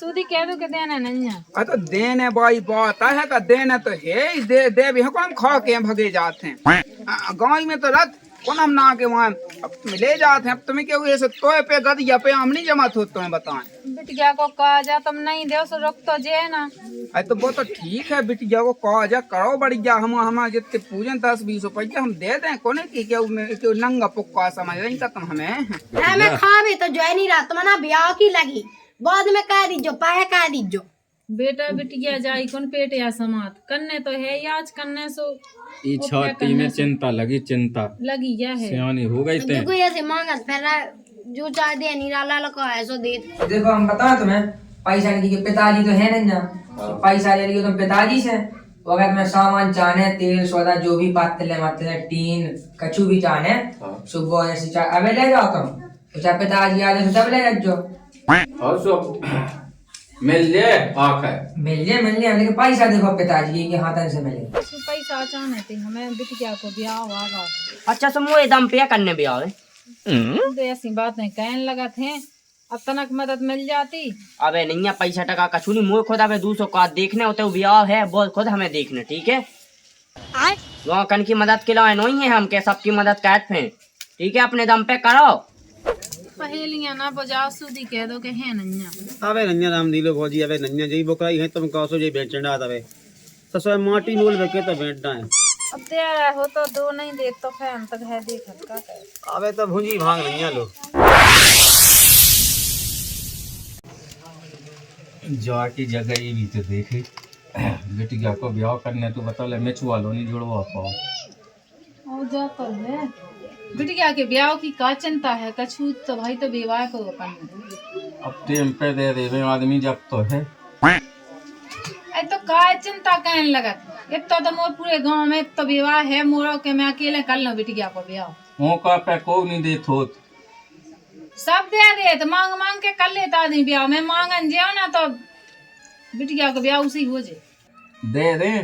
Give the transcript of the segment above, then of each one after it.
सूदी कह दो के देना नहीं है। तो देने बाई बात है का देने तो है ही दे भी हम खा के भगे जाते हैं गाँव में तो रथ कौन हम ना के वहाँ ले जाते हैं। अब तुम्हें क्या हुए तोय पे गदिया पे हम नहीं जमा हो तुम्हें बताएं। बिटिया को कहा जा तुम नहीं दो सो रुक तो जे ना। अरे तो वो तो ठीक है बिटिया को कहा जा करो बढ़िया हम हमारे जितने पूजन 10-20 रुपया हम दे दें कोने की क्यों नंगा पुक्का समझ रही का तुम हमें मैं खावे तो जो नहीं रहा तुम ना ब्याह की लगी बाद में कह दीजो पाए कह दीजो बेटा बिटिया जाई कौन पेट या समात करने तो है आज करने सो ई छाती में चिंता लगी या है सियानी हो गई ते देखो ऐसे मांगत फिर जो चाह दे नहीं डाला लगा है सो दे। देखो हम बता तुम्हें पैसा नहीं के पिताजी तो है नहीं ना पैसा ले लियो तुम पिताजी से तो अगर तुम्हें सामान चाहने तेल सौदा जो भी पातले मतलब टीन कछु भी चाहने सुबह ऐसी अबे ले जाओ तुम तो चाहे पिताजी आ जाए तब ले जाओ और सो मिल ले मिल जाए लेकिन पैसा देखो पिताजी के हाथ से मिले पैसा चाहने थे हमें बिटिया को ब्याह होगा। अच्छा समूह दम पे करने भी आवे तो ऐसी बात नहीं कहने लगा थे अब तनक मदद मिल जाती। अबे नहीं है पैसा टका कछु नहीं मुँह खुद अबे 200 का देखने होते ब्याह है बोल खुद हमें देखने ठीक है वहाँ कन की मदद के लिए नहीं है हम के सबकी मदद कहते हैं ठीक है अपने दम पे करो पहेलियां ना बजाओ सूदी कह दो के है नन्या अबे नन्या राम दिलो भौजी अबे नन्या जई बोकरा है तुम कहो सो जे बेचंडा अबे तो सो माटी मोल बेके तो बेचना है अब दे रहा हो तो दो नहीं दे तो फैन तक है देखत का अबे तो भुंजी भांग नन्या लो जा की जगह ही भी तो देखे बेटिया को ब्याह करने तो बता ले मेचुआ लो नहीं जुड़वा पाओ और जा तो है बिटिया के ब्याह की का चिंता है कछु तो भाई तो विवाह को अपन अब टेम पे दे देवे आदमी जब तो है ऐ तो का चिंता कहने लगा इतना तो मोर पूरे गांव में तो विवाह है मोरो के मैं अकेले कर लूं बिटिया को ब्याह मौका पे को नहीं दे थोत सब दे तो मांग मांग के कर लेता आदमी ब्याह में मांगन जाओ ना तो बिटिया को ब्याह उसी हो जाए दे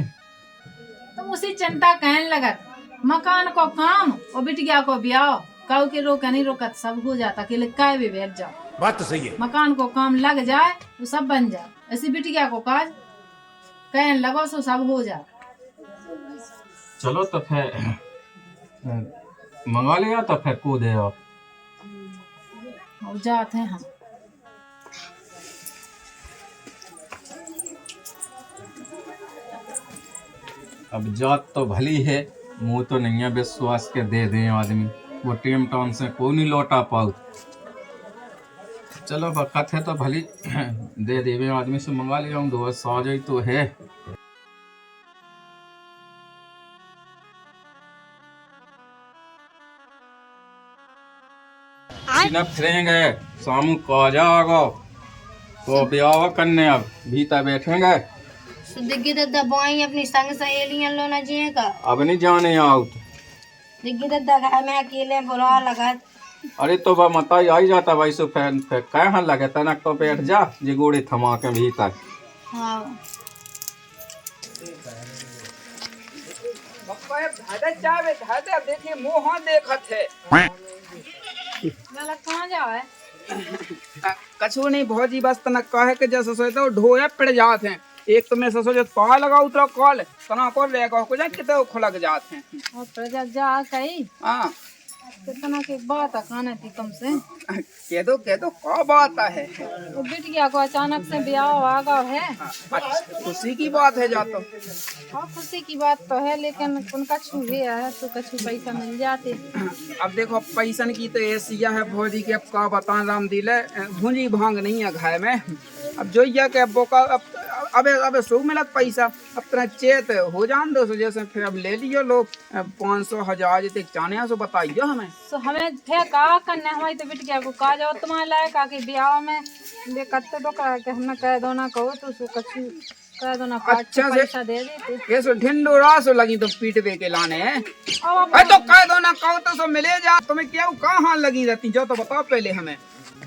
तो उसी चिंता कहने लगा मकान को काम और बिटिया को ब्याह काऊ के रोका नहीं रोकत सब हो जाता अकेले काय भी बैठ जाओ बात तो सही है मकान को काम लग जाए तो सब बन जाए ऐसी बिटिया को काज कहने लगो सो सब हो जाए। चलो तो फिर मंगा लिया तो फिर को दे आप और जाते हैं हम अब जात तो भली है मुँह तो नहीं है विश्वास के दे दें आदमी वो टेम टाउन से को नहीं लौटा पाऊ चलो वक़्त है तो भली दे देवे आदमी से मंगा लिया हूँ 2 साज तो है न फिरेंगे सामू काजा आगो तो ब्याह करने अब भीतर बैठेंगे दिग्गी तो दबाई अपनी संग सहेलियां लो ना जिए का अब नहीं जाने आओ दिग्गी तो दगा मैं अकेले बुरा लगा अरे तो बा मता आई जाता भाई सो फैन पे कहाँ लगे तनक तो बैठ जा जे गोड़े थमा के भीतर हाँ देखिए मुँह देखत है कहाँ जाए कछु नहीं भौजी बस तनक कहे के जैसे सोचते ढोए पड़ जाते हैं एक तो मैं सोचो पा लगा उतरा कॉल तना को लेगा को जा किते खुलक जाते हैं और प्रजा जा कहीं हां कितना की बात खाने थी तुमसे कह दो का बात है वो बिटिया को अचानक से ब्याह आ गया है। अच्छा खुशी की बात है जातो हाँ खुशी की बात तो है लेकिन उनका छुए है तो कछु पैसा मिल जाते। अब देखो पैसन की तो ऐसिया है भौजी के अब का बता राम दिले भूंजी भांग नहीं है घाय में अब जो ये के बोका अबे सो मिलत पैसा अब तरह चेत हो जान दो जैसे फिर अब ले लियो लोग 500,000 जितने चाने सो बताइयो हमें तो हमें थे का करने हमारी तो बिटिया को कहा जाओ तुम्हारे लायक आके ब्याह में ले कत्ते तो कह के हमने कह दो ना कहो तो सो कछु कह दो ना अच्छा से पैसा दे देते ये सो ढिंडो रासो लगी तो पीट बे के लाने हैं तो कह दो ना कहो तो सो मिले जा तुम्हें क्या कहाँ लगी रहती जो तो बताओ पहले हमें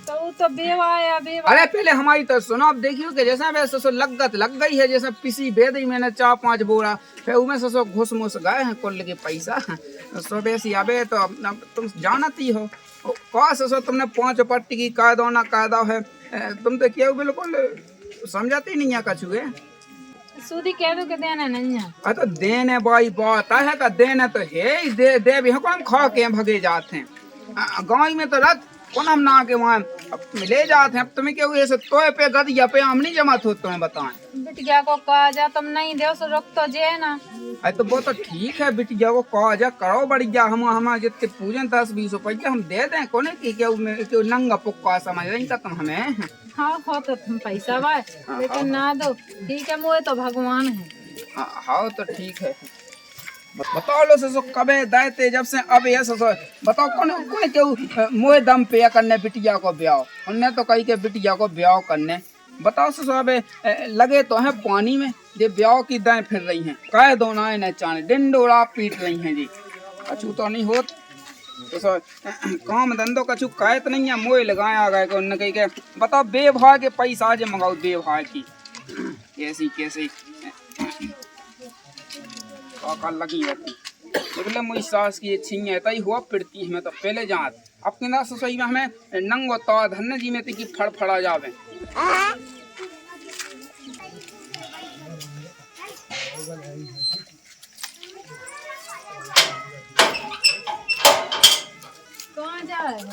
तो बेवा अरे पहले हमारी तो सुनो अब देखियो कि जैसा वैसे सो लगत लग गई है जैसे पिसी भेद ही मैंने 4-5 बोरा फिर उनमें से सो घुस मुस गए हैं कुल के पैसा सो बेसी अबे तो तुम जानती हो कहा से सो तुमने 5 पट्टी की कायदा ना कायदा है तुम तो क्या बिल्कुल समझाते नहीं है कछु है। सूदी कह दो के देना नहीं है। अरे तो देने बाई बात है का देने तो है ही, दे भी हम खा के भगे जाते हैं। गाँव में तो रात कौन हम ना के वहाँ ले जाते हैं। अब तुम्हें क्या हुए तोय पे गदिया पे हम नहीं जमा हो, तुम्हें बताएं। बिटिया को कहा जा तुम नहीं दो सो रुक तो जे ना। अरे तो वो तो ठीक है बिटिया को कहा जा करो बढ़िया, हम हमारे जितने पूजन 10-20 रुपया हम दे दें। कोने की क्या नंगा पुक्का समझ रही था तुम हमें। हाँ तो तुम पैसा बा लेकिन ना दो, ठीक है मोए तो भगवान है। हाँ तो ठीक है। बताओ लो सो कबे दायते जब से अब ये सो बताओ कौन कौन क्यों मोए दम पे करने बिटिया को ब्याह, उनने तो कही के बिटिया को ब्याह करने। बताओ सो अब लगे तो है पानी में ये ब्याह की दाएं फिर रही हैं, कह दो ना इन्हें चाने डिंडोरा पीट रही हैं जी। कछु तो नहीं होत तो सो काम धंधो कछु कहत नहीं है, मोए लगाया गए उनने कही के बताओ बेभाव के पैसा जे मंगाओ बेभाव की कैसी काका लगी रहती। बोले मुझी सास की छिंगे तई हुआ पिड़ती हमें तो पहले जात अब के ना सही में हमें नंगो तो धन्य जी में की फड़फड़ा जावे। कहाँ जा रहे हो?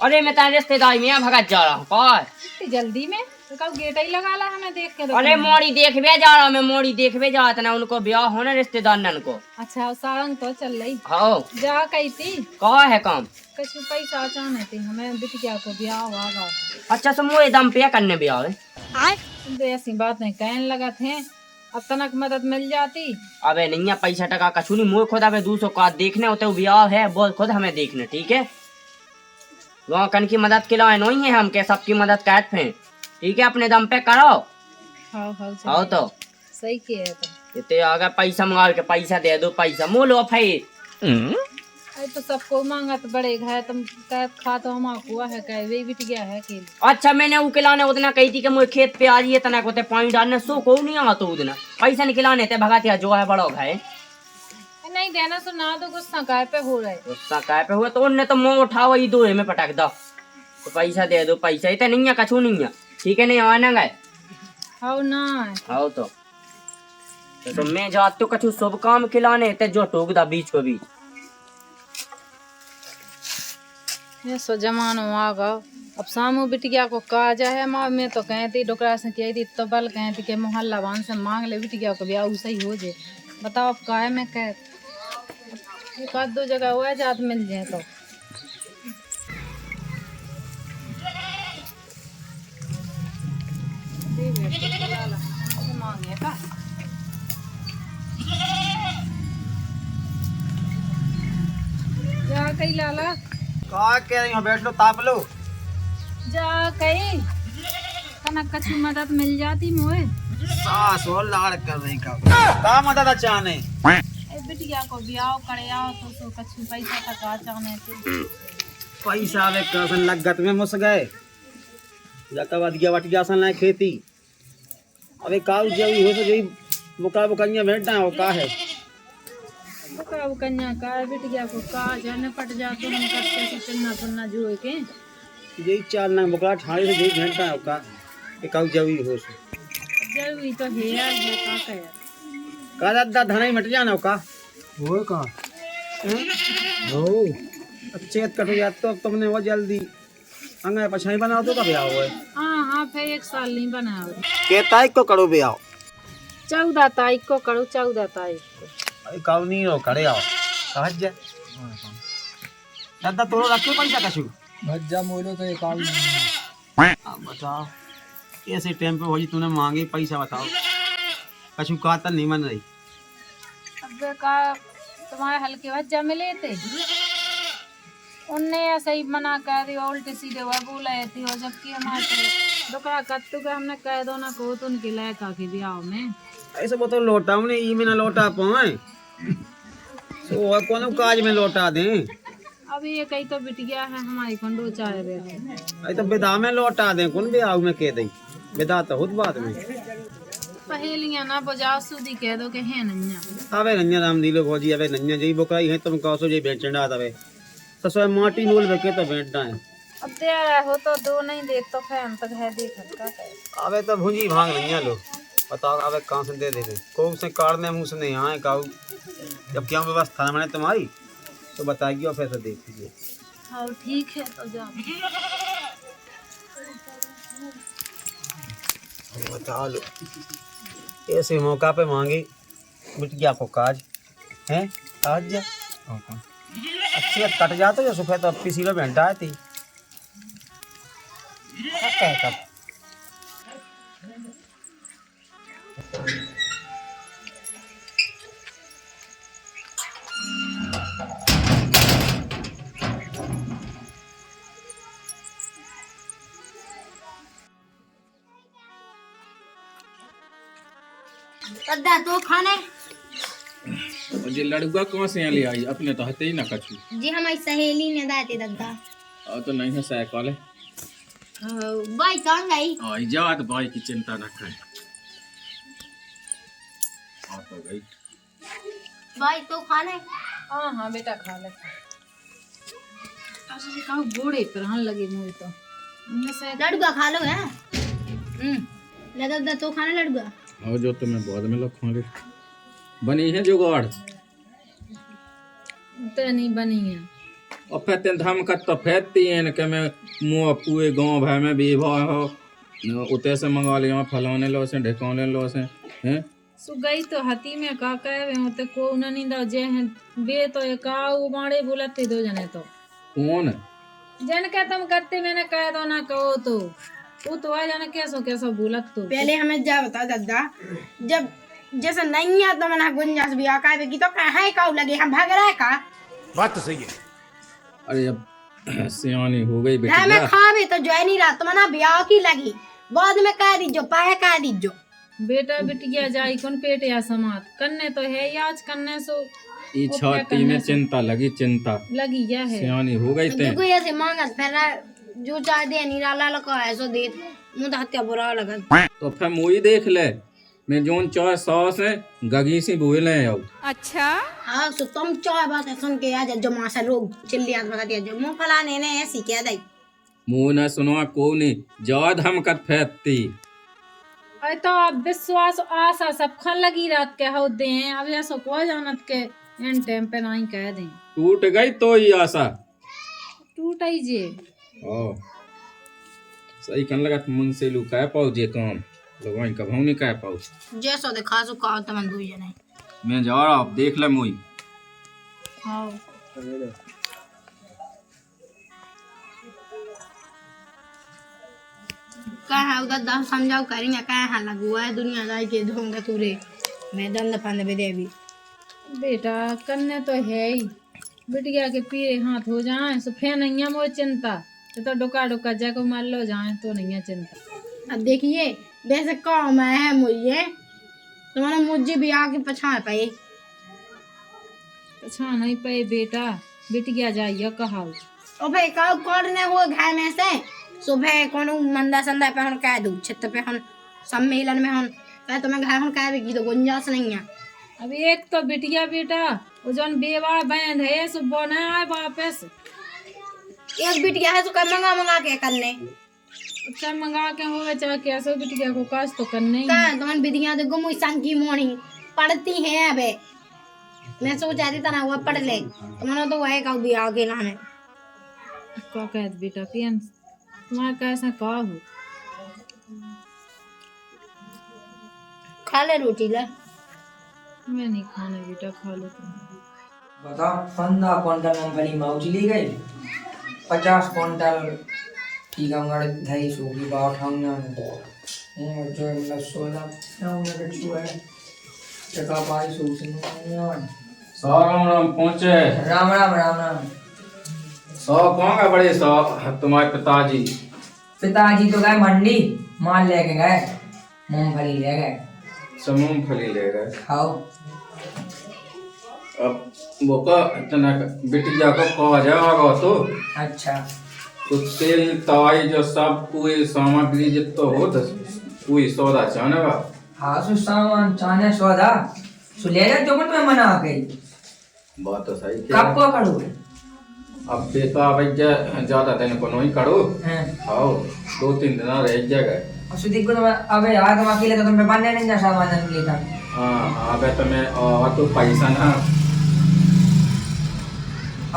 अरे मैं तारे रिश्तेदारी में भगत जा रहा हूँ। कौन इतनी जल्दी में तो कब गेट ही लगा ला हमें देख के। अरे मोड़ी देखवे जा रहा हूँ मैं, मोड़ी देखवे जाता ना उनको ब्याह होने रिश्तेदार नन को। अच्छा सारंग तो चल रही हाँ जा कही थी कहा है काम। कछु पैसा चाहने थी हमें बिटिया को ब्याह होगा। अच्छा सो मुझे दम पे करने ब्याह है। तुम तो ऐसी बात नहीं कहने लगा थे, अब तनक मदद मिल जाती। अबे नहीं है पैसा टका कछु नहीं, मुझे खुद अबे 200 का देखने होते ब्याह है बोल खुद हमें देखने, ठीक है। वहाँ कन की मदद के लिए नहीं है हम के सबकी मदद कहते हैं, ठीक है। अपने दम पे करो। हाँ तो सही किया है तो। इतने अगर पैसा मंगा के पैसा दे दो, पैसा मोलो फिर। अरे तो सबको मांगा तो बड़े घर तुम कह खा तो हम हुआ है कह वे बिट गया है कि। अच्छा मैंने वो खिलाने उतना कही थी कि मुझे खेत पे आ रही है तना को पानी डालने सो को नहीं आता तो उतना पैसा नहीं खिलाने थे भगातिया जो है बड़ो है नहीं देना सुना दो गुस्सा काय पे हो रहे। गुस्सा काय पे हुआ तो उनने तो मुँह उठाओ ये दो में पटक दो तो पैसा दे दो, पैसा इतना नहीं है कछु नहीं है, ठीक है। नहीं आना गए हाँ ना हाँ तो मैं जाती हूँ कछु शुभ काम खिलाने थे जो टोक दा बीच को बीच। ये सो जमानो आ गो अब सामू बिटिया को कहा जाए माँ मैं तो कहती डोकरा से कही थी तो बल कहती कि मोहल्ला वान से मांग ले बिटिया को ब्याह सही हो जाए। बताओ अब काहे में कह एक आध दो जगह हुआ जात मिल जाए तो। मांगे का जा कही लाला का कह रही हो, बैठ लो ताप लो। जा कही तना कछु मदद मिल जाती मोए। सास और लाड़ कर रही का मदद चाहने बिटिया को ब्याह करे आओ तो कछु पैसा टका चाहने थे। पैसा वे कसन लगत में मुस गए जका बाद गया वट गया सन लाए खेती। अबे काउ जई हो तो जई मुका बुकनिया बैठना हो का है बकरा कन्या का बिटिया को का जाने पट जाते हम करते से चन्ना पुन्ना जुए के जई चार ना मुकला ठाड़ी से जई बैठना हो का ए काउ जई हो जरूरी तो है यार ये का कहे का दादा धनाई मट जाना हो का हो का हो अच्छे कटो जात तो अब तुमने वो जल्दी अंगे पछाई बना दो का ब्याह हुए। हाँ फिर 1 साल नहीं बना के तारीख को करो ब्याह 14 तारीख को करो 14 तारीख को। काउ नहीं हो करे आओ कहत जा दादा तोरो रखे पैसा कछु भज्जा मोलो तो एक आल बताओ कैसे टाइम पे होजी तूने मांगे पैसा बताओ कछु का त नहीं मन रही। अब का तुम्हारे हल्के भज्जा मिले थे उनने ऐसा ही मना कर दी उल्टे सीधे हुआ बोला थी और जबकि हमारे डोकरा कत्तू के हमने कह दो ना को तो उनके लायका के ब्याह में ऐसे वो तो लौटा हमने ई में ना लौटा पाए तो कोनो काज में लौटा दें। अब ये कहीं तो बिटिया है हमारी कंडो चाह रहे ऐ तो विदा में लौटा दें कौन ब्याह में कह दई विदा तो खुद बाद में पहेलियां ना बजाओ सुधी कह दो के है नन्या आवे नन्या राम दिलो भौजी आवे नन्या जई बोकाई है तुम कहो सो जई बेचंडा आवे तो सो माटी मोल बेके तो बेचना है अब तेरा हो तो दो नहीं दे तो फैन तक है देखत का करे। अबे तो भुंजी भांग नहीं है लो, बताओ अबे कहाँ से दे देते, को से काटने मुँह से नहीं आए काऊ, जब क्या व्यवस्था मैंने तुम्हारी तो बताइए और फिर से देख लीजिए। हाँ ठीक है तो जा। बता लो, ऐसे मौका पे मांगे बिटिया को काज है, आज जा अच्छी कट जाते जो सुबह तो अपनी सीलो में हटा थी कहता। दादा तो खाने मुझे लड़ुआ कौन से यहाँ ले आई, अपने तो हते ही ना कछु। जी हमारी सहेली ने दाते दादा और तो नहीं है साइकिल है। भाई कहाँ गई? आई जा तो भाई की चिंता न करे। आ तो गई। भाई तो खाने हाँ हाँ बेटा खा ले। ऐसे कहूँ बूढ़े पर हन लगे मुझे तो उनमें से लड़ुआ खा लो है। दादा तो खाने लड़ुआ और जो तुम्हें बाद में लोग खोले बनी है जुगाड़ तो नहीं बनी है। और फिर तेन धम का तो फेंकती है कि मैं मुँह पूरे गांव भाई में भी भाई हो उते से मंगा लिया फलाने लो से ढेकाने लो से हैं। सु गई तो हती में का कहे होते को उन्हें नहीं दो जे हैं बे तो एक आउ बाड़े बुलाते दो जने तो कौन जन के तुम करते मैंने कह दो ना कहो तो वो तो आ जाने कैसो बुलत तो पहले हमें जा बता दादा, जब जैसे नहीं है तो मैंने गुंजाइश भी आका की तो कहाँ का लगे हम भाग रहे का बात तो सही है। अरे अब सियानी हो गई मैं बेटी खा भी तो जो नहीं रहा तो मना ब्याह की लगी बाद में कह दीजो पाए कह दीजो बेटा बिटिया जाई कौन पेट या समात करने तो है ही आज करने सो ई छाती में चिंता लगी चिंता लगी या है सियानी हो गई ते देखो ऐसे मांगत फिर जो चाह दे नहीं लाला लगा ऐसो दे मुंह हत्या बुरा लगन। तो फिर मुई देख ले मैं जोन चाय सॉस है गगी सी बोले अब हाँ सो तुम चाह बात है सुन के आ जा जो मासा लोग चिल्ली आत बता दिया जो मुंह फलाने ने ऐसी कह दई मुँह न सुनवा को नहीं जाद हम कर फेंकती। अरे तो अब विश्वास आशा सब खन लगी रात के हो दे अब ऐसो को जानत के एन टाइम पे नहीं कह दें टूट गई तो ही आशा टूट आई जे ओ सही कन लगा मन से लू कह पाओ जे काम लोगों का भाव नहीं कह पाओ जैसो देखा सो का तमन दुई जने मैं जा रहा अब देख ले मुई हाँ कहाँ उधर दस समझाओ करेंगे कहाँ लगुआ है दुनियादारी के ढोंगे तुरे मैं दंड फंद भी देवी बेटा करने तो है ही बिटिया के पीरे हाथ हो जाए तो फिर नहीं है वो चिंता तो डुका डुका जाको मार लो जाए तो नहीं है चिंता। अब देखिए वैसे काम है मुझे तुम्हारा मुझे भी आके पछा पाए अच्छा नहीं पे बेटा बिटिया जाइए कहा और भाई का करने हुए घर में से सुबह कौन मंदा संदा पे हम कह दूं छत पे हम सम्मेलन में हम कह तुम्हें घर हम कह भी तो गुंजाइश नहीं है। अब एक तो बिटिया बेटा वो जौन बेवा बहन है सुबह न आए वापस एक बिटिया है तो कर मंगा मंगा के करने अच्छा मंगा के हो चाहे कैसे बिटिया को काज तो करने ही कहाँ तुम विधियां तो गुम संगी मोनी पढ़ती हैं अबे मैं सोच रही था ना वो पढ़ ले तुम्हारा तो वही का भी आगे लाने का कह बेटा पियन तुम्हारा कैसा का हो खा ले रोटी ले मैं नहीं खाना बेटा खा लो तुम बताओ 15 क्विंटल मूंगफली मौज ली गई 50 क्विंटल टीकमगढ़ दही सूखी बाव ठाऊंगा जो मतलब 16 उन्हें कछु है टका पाई सूखी राम राम पहुँचे राम राम राम राम। सौ कौन का बड़े सौ तुम्हारे पिताजी पिताजी तो गए मंडी माल लेके गए मूंगफली ले गए मूंगफली ले गए। खाओ अब वो का इतना बिटिया को कहा जाएगा तो अच्छा तो तेल तवाई जो सब पूरी सामग्री जितो हो तो पूरी सौदा चाहनेगा हाँ सु सामान चाने सौदा सु ले जा जो मैं मना गई बात तो सही कब को करूँ अब बेटा भैया ज्यादा दिन को नहीं करो हैं आओ 2-3 दिन रह जाएगा और सुदीप को तो अबे यार तुम अकेले तो तुम्हें बनने नहीं जा सामान नहीं लेता हाँ अबे तो मैं और तो पैसा ना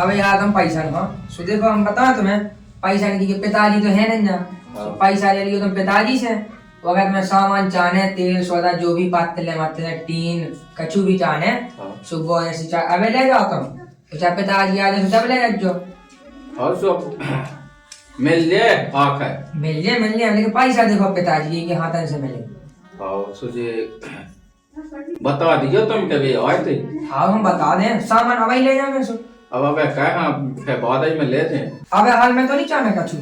अबे यार तुम पैसा ना सुदीप को हम बता तुम्हें पैसा नहीं के पिताजी तो है नहीं ना तो पैसा ले लियो तुम पिताजी से तो अगर तुम्हें सामान चाहने तेल सौदा जो भी पातले मातले टीन कछु भी चाहने सुबह ऐसे अबे ले जाओ तुम तो चाहे पिताजी आ जाए तब ले जाओ और सब मिल ले आकर मिल जाए लेकिन पैसा देखो पिताजी के हाथ से मिले आओ सुझे बता दियो तुम कभी आए थे हाँ हम बता दें सामान अबे ले जाओ मेरे से अब अबे कहा है बाद ही में लेते हैं अबे हाल में तो नहीं चाहने कछु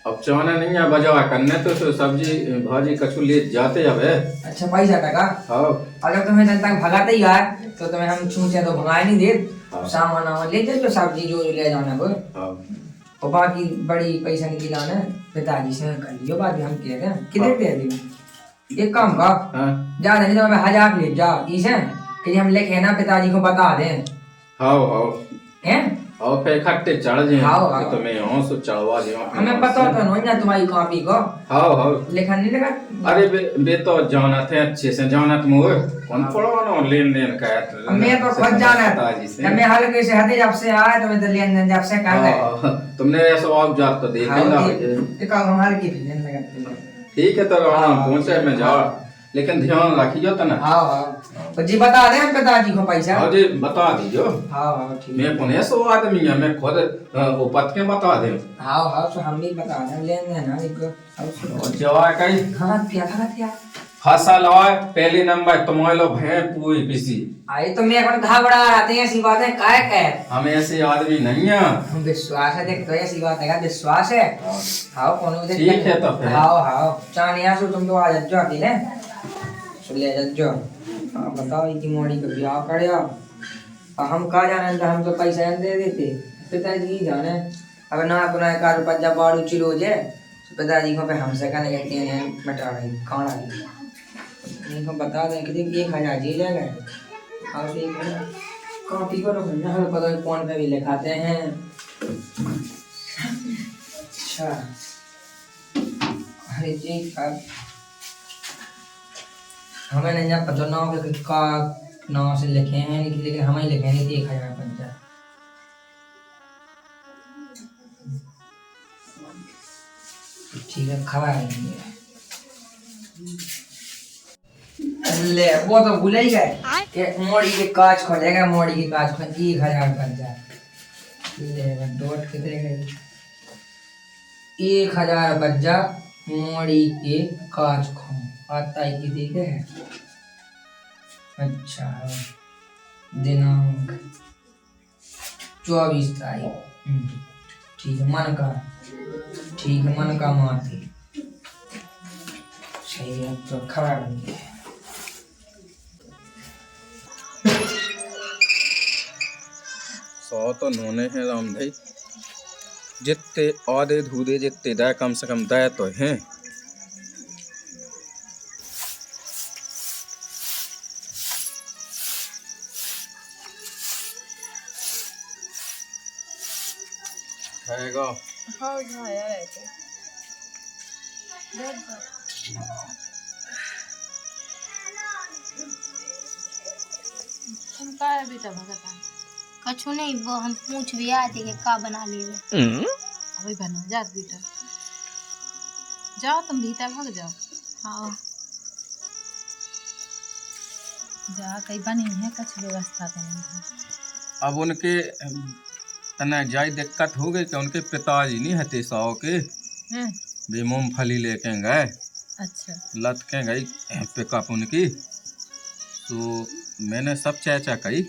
अब चावना नहीं है बजा करने तो सब्जी भाजी कछु ले जाते अब अच्छा पैसा टका हाँ अगर तुम्हें जनता को भगाते ही आए तो तुम्हें हम छूचे तो भगाए नहीं दे हाँ। सामान वामान ले जाओ सब्जी जो ले जाना को हाँ और बाकी बड़ी पैसा निकलाना पिताजी से कर लियो बात हम कहते हैं कितने दे दी एक काम का हाँ ज्यादा नहीं तो मैं 1000 ले जाओ इसे कि हम लेके ना पिताजी को बता दें हाँ हाँ हैं और फिर इकट्ठे चढ़ जाए हाँ, हाँ। तो मैं यहाँ से चढ़वा दियो हमें पता था ना तुम्हारी कॉपी को हाँ हाँ लेखन नहीं लगा अरे बे तो जाना थे अच्छे से जाना तुम कौन पढ़ो ना लेन देन का है मैं तो खुद जाना पिताजी से जब मैं हल्के से हथे जब से आया तो मैं तो लेन देन जब से कर ले हाँ, तुमने ऐसा आप जात तो देखा ना देखो हम हल्के भी लेन लगा ठीक है तो हम पहुंचे में जाओ लेकिन ध्यान रखियो तो ना हाँ हाँ तो जी बता दे हम पिताजी को पैसा हाँ जी बता दीजियो हाँ हाँ ठीक मैं कौन ऐसा आदमी है मैं खुद वो पत के बता दे हाँ हाँ तो हम भी बता दें लेन देन ना एक और जवा कहीं खाना क्या फसल और पहले नंबर तुम्हारे लोग हैं पूरी पिसी आई तो मैं अपन घबरा आते हैं ऐसी बातें काय कह हम ऐसे आदमी नहीं है हम विश्वास है देख तो ऐसी बात है विश्वास है हाँ कौन ठीक है तो फिर हाँ हाँ चाहे यहाँ से तुम तो आ जाओ अकेले तो ले जाओ हाँ बताओ इनकी मोड़ी का ब्याह कर हम कहा जाने तो हम तो पैसा दे देते पिताजी ही जाने अब ना अपना का रुपया बाड़ू चिलो जे पिताजी को पे हमसे कहने कहते हैं मटा रही कौन आई इनको बता दें कि 1000 जी ले गए और कॉपी को रखो ना हमें पता है कौन पे भी लिखाते हैं अच्छा अरे जी अब हमें नहीं पता ना का नाम से लिखे हैं लेकिन हमें लिखे हैं 1050 ठीक है खबर ले वो तो भूल ही गए कि मोड़ी के काज खोलेगा मोड़ी के काज खोल 1050 ले डॉट कितने गई 1000 बच्चा मोड़ी के काज खो आता है कि देखे है अच्छा दिनांक 24 तारीख ठीक है मन का ठीक है मन का माती सही है तो खबर बन गई सौ तो नोने हैं राम भाई जितने आधे धूधे जितने दे कम से कम दे तो हैं खाएगा हाँ उठाया है तुम का है बेटा भगत कछु नहीं वो हम पूछ भी आए थे कि का बना लेवे अभी बनो जात बेटा जाओ तुम भीतर भाग जाओ हाँ जा कहीं बनी है कुछ व्यवस्था तो नहीं है अब उनके तना जाई दिक्कत हो गई कि उनके पिताजी नहीं हते साओ के वे मूंगफली लेके गए अच्छा लत के गई पिकअप उनकी तो मैंने सब चैचा कही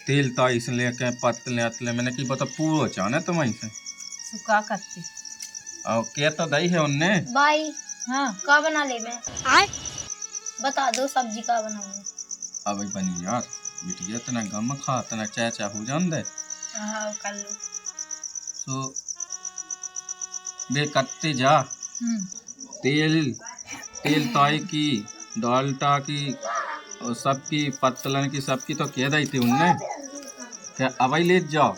तेल ताई से लेके पतले अतले मैंने की बता पूरा चाने तुम वहीं से सुखा करती और क्या तो दही है उनने भाई हाँ का बना ले मैं बता दो सब्जी का बनाऊंगा अब बनी यार बिटिया तना गम खा तना चैचा हो जान दे हाँ कर लो तो बे कट्टे जा तेल तेल ताई की डालटा की और सबकी पत्तलन की सबकी तो कह दी थी उनने क्या अब ले जाओ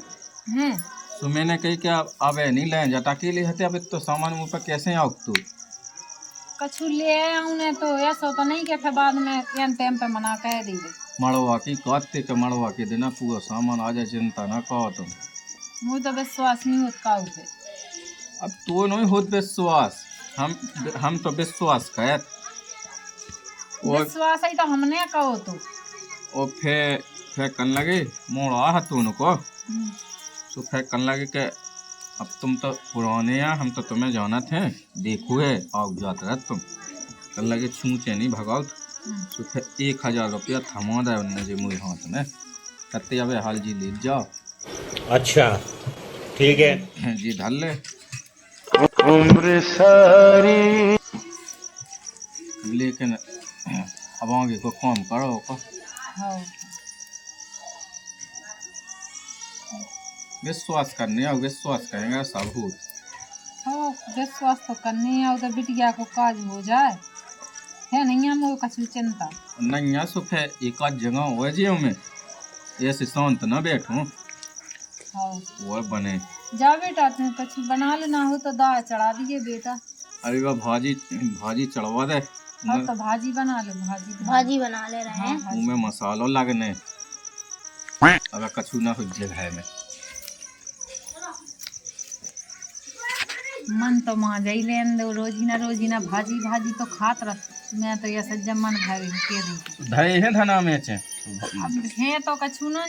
हैं तो मैंने कही कि अब नहीं ले जाता अकेले हते अब तो सामान मुँह पर कैसे आओ तू कछु ले आऊँ ने तो ऐसा तो नहीं कि फिर बाद में एन टाइम पे मना कह दी मड़वा की कहते के मड़वा के देना पूरा सामान आ जाए चिंता ना कहो तुम मुझे तो विश्वास नहीं होता काऊ पे अब तो नहीं होत विश्वास हम तो विश्वास कहत और विश्वास है तो हमने कहो तो और फिर कन लगे मोड़ आ तू उनको तो फिर कन लगे कि अब तुम तो पुराने हैं हम तो तुम्हें जाना थे देखो है आओ जाते रह तुम कन लगे छूचे नहीं भगाओ तो फिर 1000 रुपया थमा दे उनने जी मुझे हाथ में कहते अब हाल जी ले जाओ अच्छा ठीक है जी धर ले लेकिन अब आगे को काम करो को हाँ विश्वास करने और विश्वास करेंगे सब हो हाँ विश्वास तो करनी है उधर बिटिया को काज हो जाए है नहीं हम कछु चिंता नहीं सो फिर एक आध जगह हो जे में ऐसे शांत न बैठो हाँ वो बने जा बेटा तुम कुछ बना लेना हो तो दाल चढ़ा दीजिए बेटा। अरे वह भाजी चढ़वा दे हाँ तो भाजी बना ले, भाजी बना ले रहे हैं। मुँह में मसालो लगने अगर कछु ना हो जगह में मन तो माँ जाई लेन दो रोजी ना भाजी भाजी तो खात रह मैं तो ये सज्जन मन भाई के दी धरे है धना में चे अब है तो कछु ना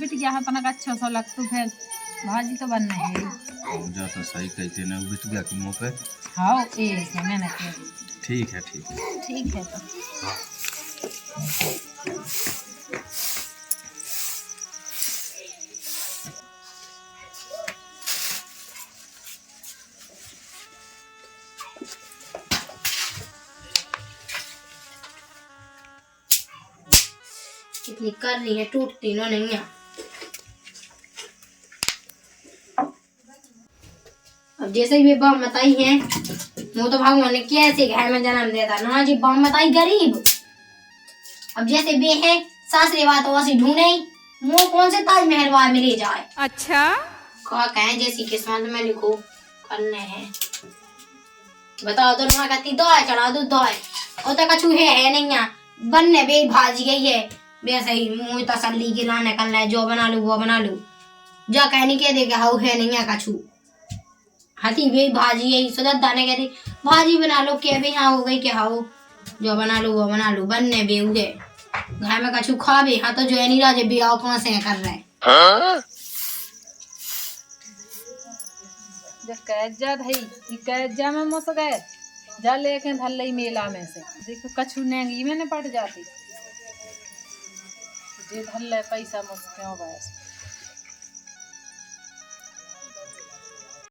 बिट गया है तना अच्छा सा लगतो फिर भाजी तो बनना है जा तो सही कहते ना बिट गया कि मुँह पे हाँ ये से मैंने कह दी ठीक है ठीक है तो इतनी कर रही है टूटती ना नहीं है। अब जैसे भी बम बताई है वो तो भगवान ने कैसे घर में जन्म देता ना जी बम बताई गरीब। अब जैसे बे है सासरे बात वैसी ढूंढे मुँह कौन से ताजमहल वाले में ले जाए। अच्छा कहा कहें जैसी किस्मत में लिखो करने हैं। बताओ तो ना कहती दो चढ़ा दो दो और तो कछु है नहीं है बनने बे भाजी गई है वैसे ही मुँह तसल्ली के लाने करना है जो बना लू वो बना लू जा कहनी कह दे हाउ है नहीं है कछु हाथी भी भाजी यही सुदत दाने कहती भाजी बना लो क्या भी हाँ हो गई क्या हाउ जो बना लो वो बना लो बनने बे उगे घर में कछु खा भी हाँ तो जो है नहीं राजे भी आओ कौन से कर रहे जब कैद जा भाई ये कैद जा में मस गए जा लेके धल्लई मेला में से देखो कछु नेंगी में न पट जाती जे धल्ले पैसा मस क्यों बस